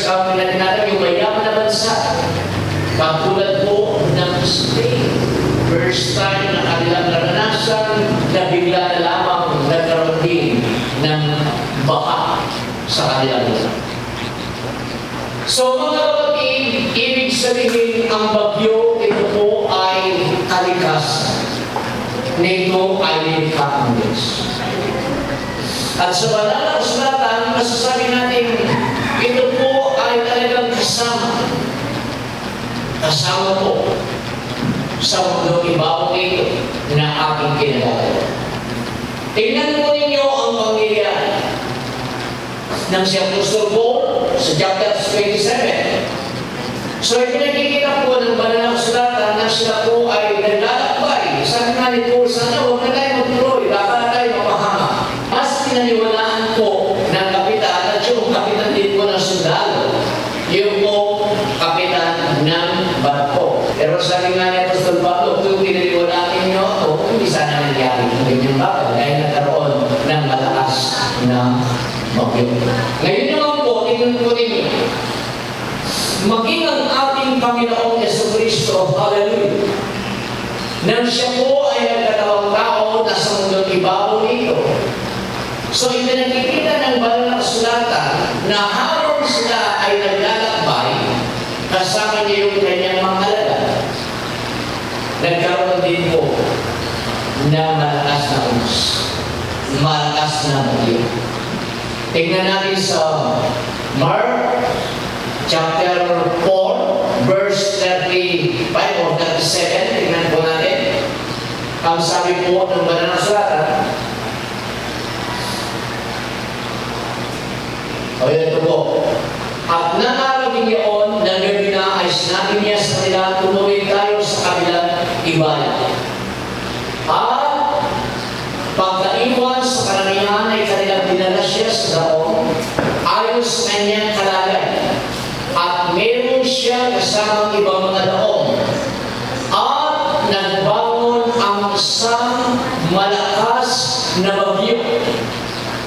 Speaker 1: kami na tinatawag yung mayaman na bansa. Katulad po ng Spain. First time na kanilang naranasan na bigla na lamang nagkaroon din ng baka sa kanilang lugar. So mga kapatid, ibig sabihin ang bagyo, ito po ay kalikasan. Nito ay nilikha ng Diyos. At sa banal na kasulatan, masasabi natin, ito po ay talagang kasama. Kasama po sa mundo ibabaw ito na aking kinalala. Tingnan po ninyo ang pangyayari ng si Apostol Paul sa chapter 27. So, ipinakikita po ng banal na kasulatan na sila po ay naglalakbay. Sabi nga ni Paul, sana huwag na tayo magtuloy, baka na tayo mapahama. Mas pinaniwalaan po ng kapitan at yung kapitan din po ng sundalo, yung po kapitan ng barko. Pero sabi nga ni Apostol Pablo, kung pinaniwalaan ninyo ako, hindi sana nangyari ng ganyang bagay dahil nagkaroon ng malakas na bagyo. Ngayon naman po, tingnan po ninyo, maging ang ating Panginoong Jesucristo, hallelujah, nang siya po ay nagkatawang tao na sa mundong ibabaw nito. So, ipinakikita ng banal na kasulatan na habang sila ay naglalakbay, kasama niya yung kanyang mga alagad, nagkaroon din po na malakas na unos, malakas na bagyo. Tingnan natin sa Mark chapter 4, verse 35 or 37. Tingnan po natin. Ang sabi po ng banal na kasulatan, o ito po, at nangarapin niyon na gabi na ay sinabi niya sa kanila, tumuloy tayo sa kabilang ibayan. At pagkaiwan sa karamihan ay kanilang dinala siya sa daong ayon sa kanyang kalagay. At meron siya kasamang ibang mga daong. At nagbangon ang isang malakas na bagyo.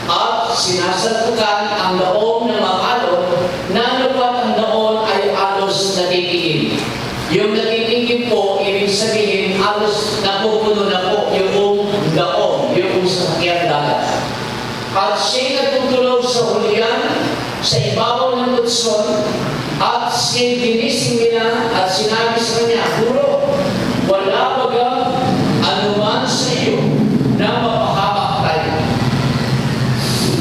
Speaker 1: At sinasalpukan ang daong na mapalon na lupat ang daon ay alos natitigil. Yung natitigil po, ibig sabihin, alos napupuno na po yung daon, yung sasakyan dagat. At siya'y nagtutulog sa hulihan, sa ibabaw ng lutson, at siya'y ginising nila at sinabi sa kanya, Guro, wala bagang anuman sa iyo na mapahamak tayo.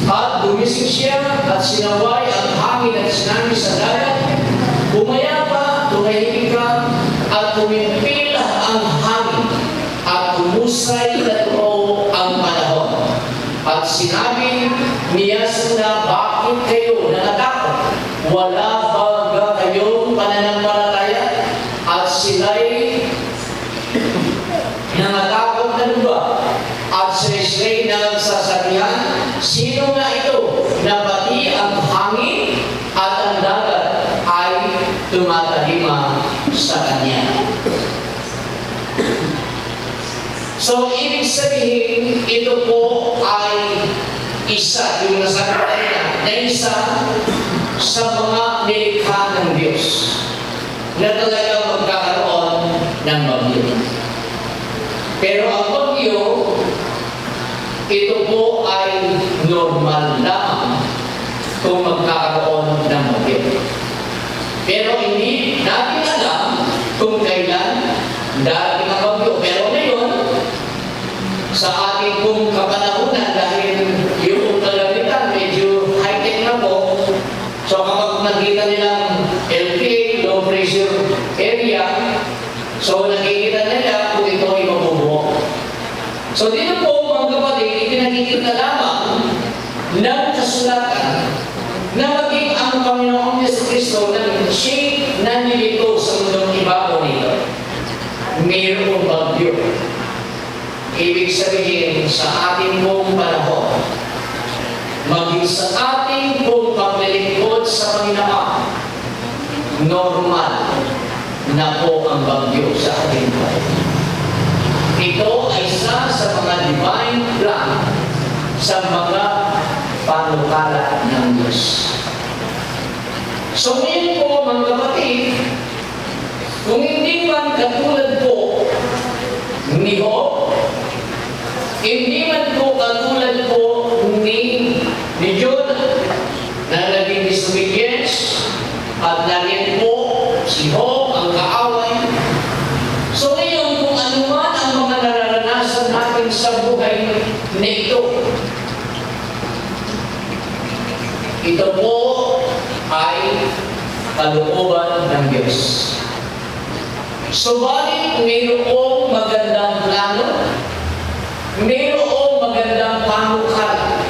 Speaker 1: At gumising siya at sinaway ang hangin at sinabi sa dagat, Bumaya tumahimik ka, at tumimpil ang hangin, at humusay na tumaw ang panahon. At sinabi niya sila, bakit kayo natatakot? Wala ba kayong pananampalataya? At sila'y nangatakot na luba. At sila'y nagsasabihan, sino nga ito na pati ang hangin at ang dagat ay tumatahima sa kanya? So, ibig sabihin, ito po ay isa, yung nasabi tayo na isa sa mga nilikha ng Diyos na talagang magkakaroon ng bagyo. Pero ang bagyo, ito po ay normal lang kung magkakaroon ng bagyo. Pero hindi natin alam kung kailan darating ang bagyo. Pero ngayon, sa ating pong kapanahunan, dahil yung kalamitan medyo high-tech na po, so kapag nakita nilang LPA, low pressure area, so nakikita nila kung ito ay mabubuo. So dito po mga kapatid, ipinakikita lamang ng kasulatan na maging ang Panginoong Yesu Kristo na siya'y nandito sa mundong ibabaw nito. Mayroong bagyo. Ibig sabihin, sa ating buong panahon, maging sa ating buong paglilingkod sa Panginoon, normal na po ang bagyo sa ating buhay. Ito ay isa sa mga divine plan sa mga panukala ng Diyos. So ngayon po mga kapatid, kung hindi man katulad po ni Job, hindi man po katulad po ni Jude na naging disobedience at naging po si Job ang kaaway. So ngayon kung ano man ang mga nararanasan natin sa buhay na ito po ay kalooban ng Diyos. Subalit mayroong magandang plano, mayroong magandang panukala,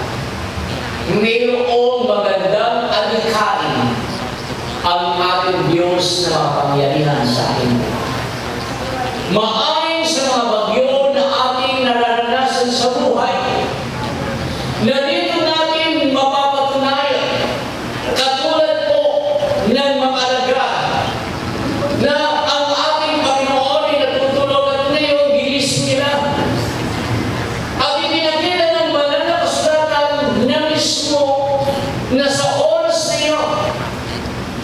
Speaker 1: mayroong magandang adhikain ang ating Diyos na makapangyarihan sa atin. Maayon sa mga bagyo na ating nararanasan sa buhay, na dito natin mapapatunayan, katulad po ng mga alagad, na ang ating Panginoon ay natutulog at ngayon ginising nila. At ipinakita ng banal na kasulatan na mismo na sa oras na iyon,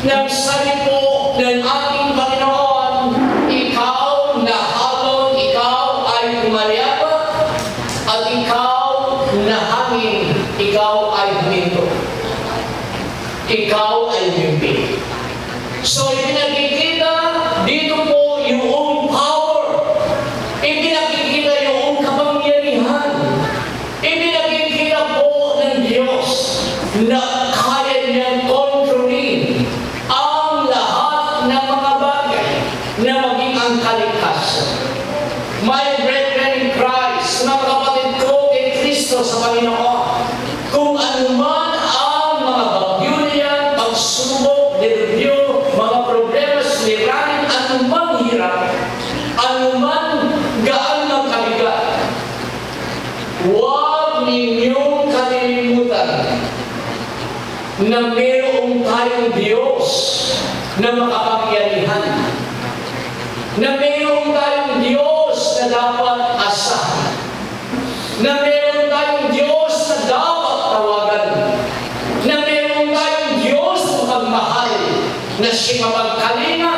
Speaker 1: nang sabi po ng ating Panginoon, ikaw na habang ikaw ay umalyaba at ikaw na hangin, ikaw ay huminto. Ikaw ay humimpi. So, ipinakikita dito po yung power. Ipinakikita yung kapangyarihan. Ipinakikita po ng Diyos na kaya niyang kontrolin ang lahat ng mga bagay na maging ang kaligtasan. My brethren in Christ, mga kapatid ko kay Kristo sa Panginoon, kung anuman ang mga bagyo niyan, pagsubok, delubyo, mga problema, suliranin, anumang hirap, anuman gaan ng kabigat, huwag ninyong kalilimutan na mayroong tayong Diyos na makapangyarihan, na mayroong tayong Diyos na dapat asahan, na mayroong tayong Diyos na dapat tawagan, na mayroong tayong Diyos na magmahal, na siya mapagkalinga,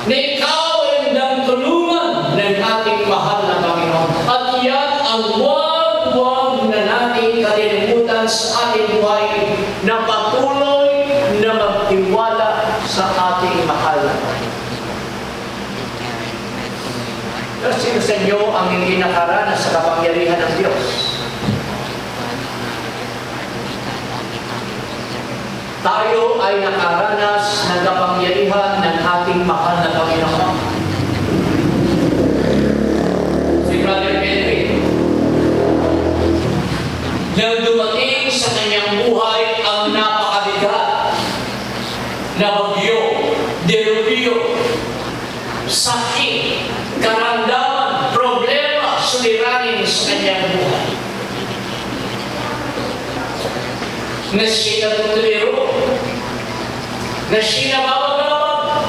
Speaker 1: na ikaw ay nandang tulungan ng ating mahal na Panginoon. At yan ang huwag na natin kalilimutan sa ating buhay na patuloy na magtiwala sa ating mahal na Panginoon. Pero sino sa inyo ang hindi nakaranas sa kapangyarihan ng Diyos? Tayo ay nakaranas ng kapangyarihan ng ating mahal na Panginoon. Si Brother Edwin, nang dumating sa kanyang buhay ang napakabigat na bagyo, delubyo, sakit, karamdaman, problema, suliranin sa kanyang buhay. Na siya natutuliro, na siya nababagabag,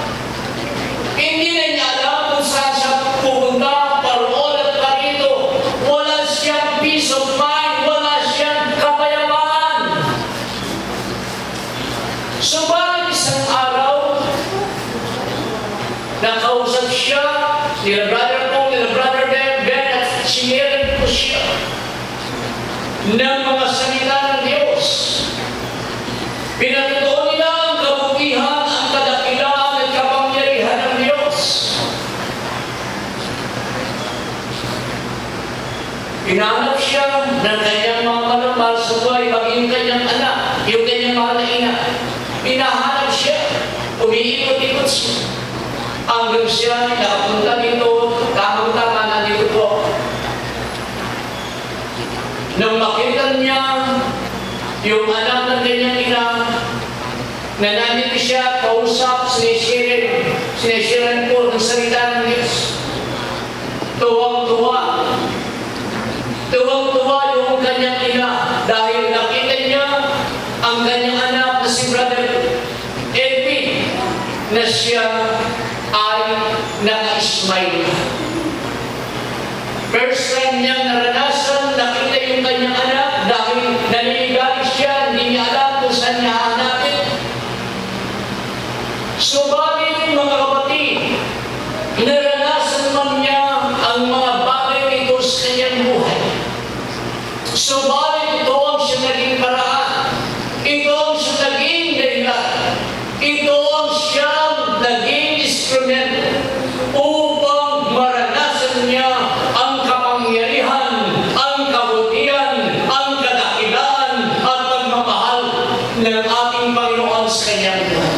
Speaker 1: hindi na niya alam kung saan siya pupunta, paroon at parito. Wala siyang peace of mind, wala siyang kapayapaan. Subalit isang araw, nakausap siya nila Brother Ben at sinirin po siya ng mga salita ng Diyos. Pinatutuon nila ang kabutihan, ang kadakilaan at kapangyarihan ng Diyos. Hinahanap siya ng kanyang mga manamahal sa buhay, maging kanyang anak, yung kanyang mahal na ina. Hinahanap siya, umiikot-ikot siya. Hanggang siya nakapunta dito, tamang-tama na dito po. Nang makita niya Yung anak ng kanyang ina, na nandito siya, kausap, sinisiran po ng salita ng Diyos. Tuwang-tuwa. Tuwang-tuwa yung kanyang ina dahil nakita niya ang kanyang anak na si Brother Edwin na siya ay naka-smile. First time niyang naranasan, nakita yung kanyang anak dahil naniligalig siya, hindi niya alam kung saan niya hanapin. Subalit mga kapatid, naranasan man niya ang mga bagay nito sa kanyang buhay. Subalit ito ang siya naging paraan. Ito ang siya naging dahilan. Ito ang siya naging instrumento upang maranasan niya ang kapangyarihan, ang kabutihan, ang kadakilaan at pagmamahal ng ating Panginoon sa kanyang buhay.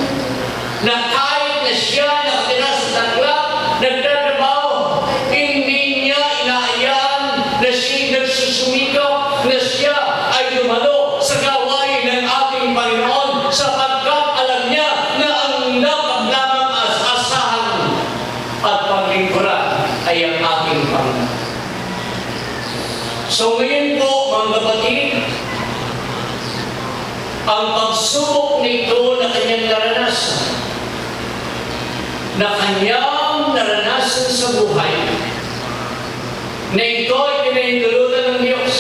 Speaker 1: Na kahit na siya nakatira sa taglap, nagtatrabaho, hindi niya inaayaan na siya nagsusumikap na siya ay dumalo sa gawain ng ating Panginoon sapagkat alam niya na ang dapat lamang asahan at paglingkuran ay ang ating Panginoon. So ngayon po mga kapatid, ang pagsubok nito na kanyang naranasan sa buhay, na ito ay pinahintulutan ng Diyos.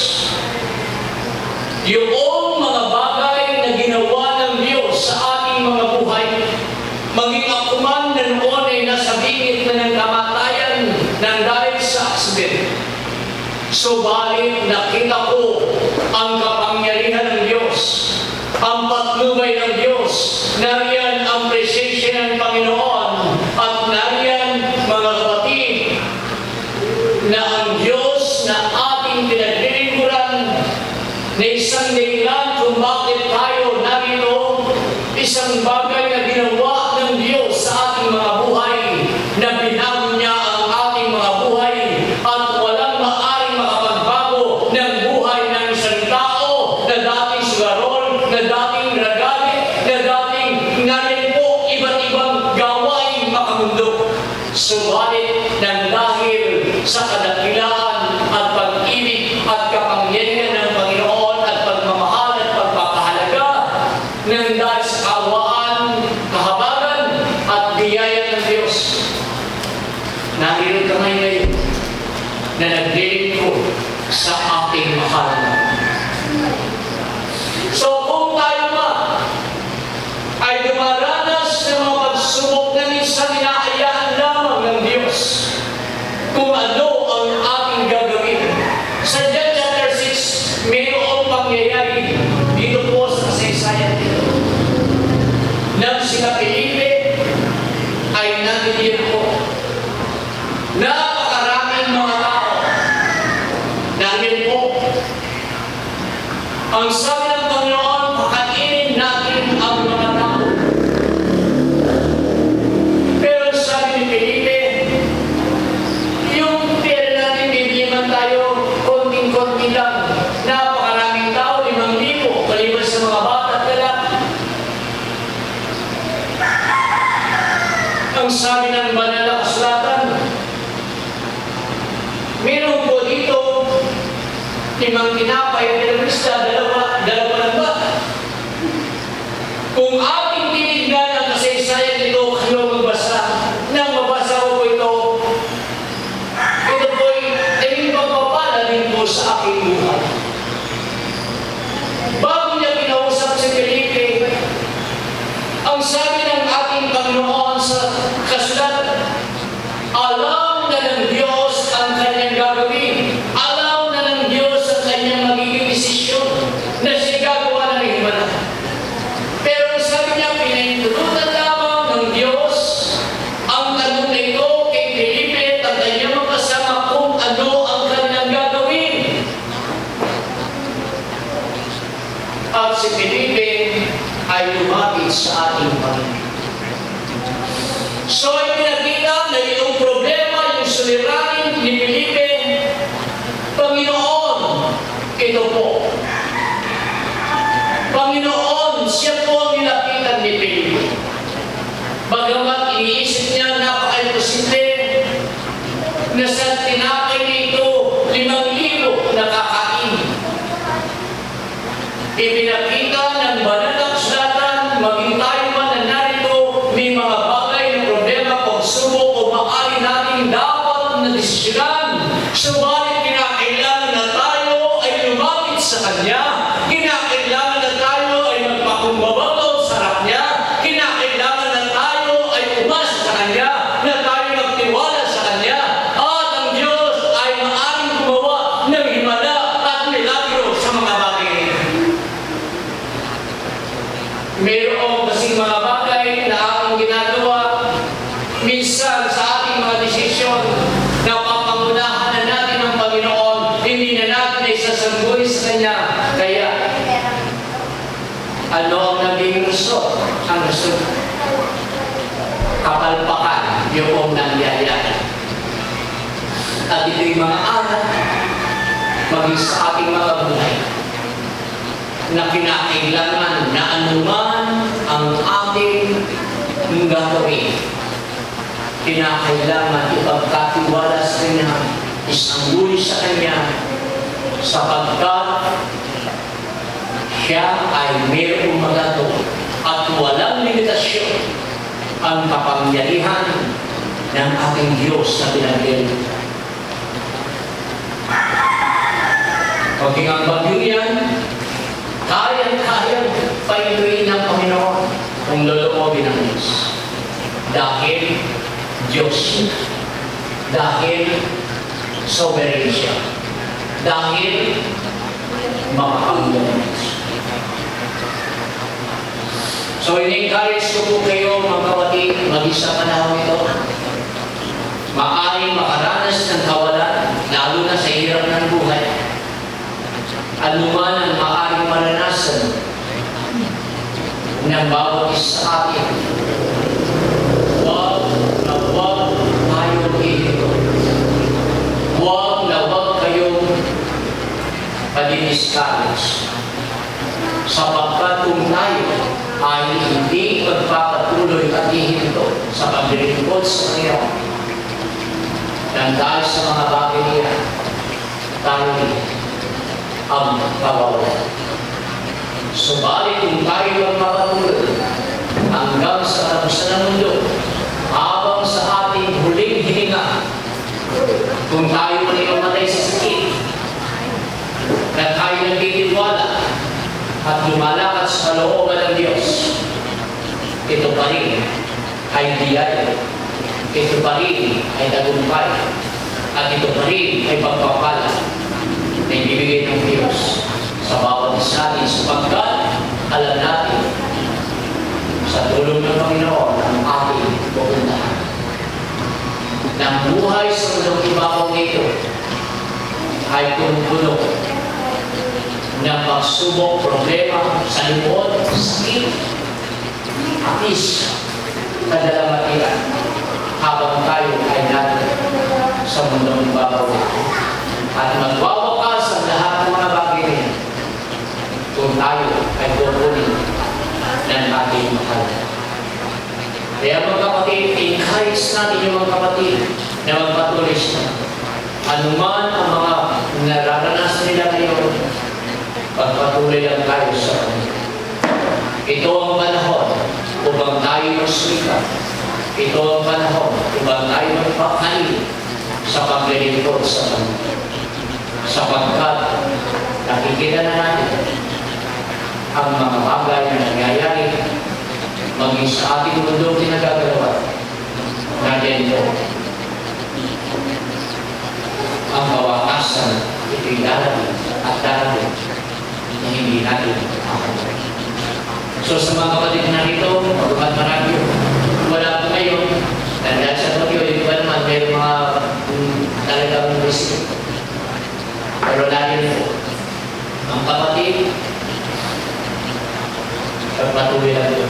Speaker 1: Yung mga bagay na ginawa ng Diyos sa ating mga buhay, maging ako man na noon ay nasa bingit na ng kamatayan ng dahil sa aksidente. Subalit nakita ko ang kapangyarihan ng Diyos, ang patnubay ng Diyos, nariyan ang presensya ng Panginoon, at nariyan mga kapatid, na ang Diyos na ating pinaglilingkuran na isang dahilan kung bakit tayo narito, isang bagay na ginawa ng Diyos sa ating mga buhay, na binago niya ang ating mga buhay, at walang maaaring makapagbago ng buhay ng isang tao na dating sugarol, na dating ragalit, na dating ngayon po iba't ibang gawain makamundo. Subalit nang dahil sa kadakilaan at pag-ibig at kapangyarihan ng Panginoon at pagmamahal at pagpapahalaga, nang dahil sa kaawaan, kahabagan at biyaya ng Diyos, nakiroon ka ngayon na naglilingkod sa ating mahal. So kung tayo ay dumaranas ng mga pagsubok na minsan inaayaan lamang ng Diyos kung ano ang ating gagawin. Sa John chapter 6, mayroong pangyayari dito po sa kasaysayan dito. Nang sila Felipe ay nandito po. Napakaraming mga tao. Dahil po, ang sabi ng Panginoon, pakainin natin ang mga tao. Pero sabi ni Felipe, yung pera natin, bibigyan tayo, konting-konti lang. Napakaraming tao, 5,000, kaliban sa mga bata at lalaki. Ang sabi ng banal na kasulatan, meron po dito 5 tinapay at 2 isda, dalawa ng bata. Kung ating tinignan ang kasaysayan nito, kayo magbasa. Nang mabasa ko po ito po'y naging pagpapala din po sa aking buhay. Bago niya kinausap si Felipe, ang sabi ng ating Panginoon sa kasulatan, alam na ng Diyos ang kanyang gagawin. Alam na ng Diyos ang kanyang magiging desisyon na siya gagawa ng himala. Pero sabi niya, pinahintulutan lamang ng Diyos ang tanong na ito kay Felipe at kanyang magkasama kung ano ang kanyang gagawin. At si Felipe ay lumapit sa ating Panginoon. So ay pinakita na yung problema, yung suliranin ni Felipe, Panginoon, ito po. Bagamat iniisip niya napaka-imposible na sa tinapay nito 5,000 nakakain. Ipinakita ng banal na kasulatan, maging tayo man na narito, may mga bagay na problema, pagsubok o maaari natin dapat na desisyonan. Subalit kinakailangan na tayo ay lumapit sa Kanya. Kinakailangan na tayo ay magpakumbaba sa harap niya. Kinakailangan na tayo ay umasa sa Kanya, na tayo magtiwala sa Kanya. At ang Diyos ay maaaring gumawa ng himala at milagro sa mga bagay na ito. Mayroong kasing mga bagay na ating ginagawa minsan sa ating mga desisyon na papangunahan na natin ang Panginoon, hindi na natin ay sasangguni sa Kanya. Kaya, ano ang naging result? Ang result, kapalpakan yung nangyayari. At ito'y mga aral maging sa ating mga buhay na kinakailangan na anuman ang ating gagawin. Kinakailangan ipagkatiwala sa Kanya, isangguni sa Kanya, sapagkat Siya ay mayroong magato at walang limitasyon ang kapangyarihan ng ating Diyos na pinag-ilit. Maging ang bagyo yan, kayang-kayang painuin ng Panginoon kung loloobin ng Diyos. Dahil Diyos, dahil sovereign siya, dahil makapangyarihan Diyos. So, in-encourage ko po kayo, mga kapatid, maging sa panahon ito, maaaring makaranas ng kawalan, lalo na sa hirap ng buhay. Anuman ang maaaring maranasan ng bawat isa sa atin, huwag tayong ihito. Huwag kayong padiniscourage. Sapagkat kung tayo ay hindi magpapatuloy at ihinto sa paglilingkod sa Panginoon, nang dahil sa mga bagay niya, tayo ang kawawalan. Subalit kung tayo magpapatuloy hanggang sa katapusan ng mundo, habang sa ating huling hininga, kung tayo man ay mamatay sa sakit, na tayo nagtitiwala at lumalakad sa kalooban ng Diyos, ito pa rin ay biyaya, ito pa rin ay tagumpay, at ito pa rin ay pagpapala na ibibigay ng Diyos sa bawat isa natin, sapagkat alam natin sa tulong ng Panginoon ang ating pupuntahan. Ng buhay sa mundong ibabaw nito ay puno ng pagsubok, problema, salimot, sakit, atis, kadalamatian, habang tayo ay natin sa mundong ibabaw. At magwawakas ang lahat ng mga bagay niya kung tayo ay pupunin ng ating mahal. Kaya mga kapatid, encourage natin yung mga kapatid na magpatuloy siya. Anuman ang mga nararanasan nila ngayon, pagpatuloy lang tayo sa kanila. Ito ang panahon upang tayo magsumikap. Ito ang panahon upang tayo magpakain sa paglilingkod sa kanila. Sapagkat nakikita na natin ang mga bagay na nangyayari maging sa ating mundo pinagagalawan na ganito. Ang kawakasan ito'y darating at darating na hindi natin makakalimutan. So sa mga kapatid na rito, magkakat marami, wala po ngayon, dahil sa Tokyo, hindi ba naman may mga talagang risiko. Pero lagi po, ang kapatid, pagpatuloy lang po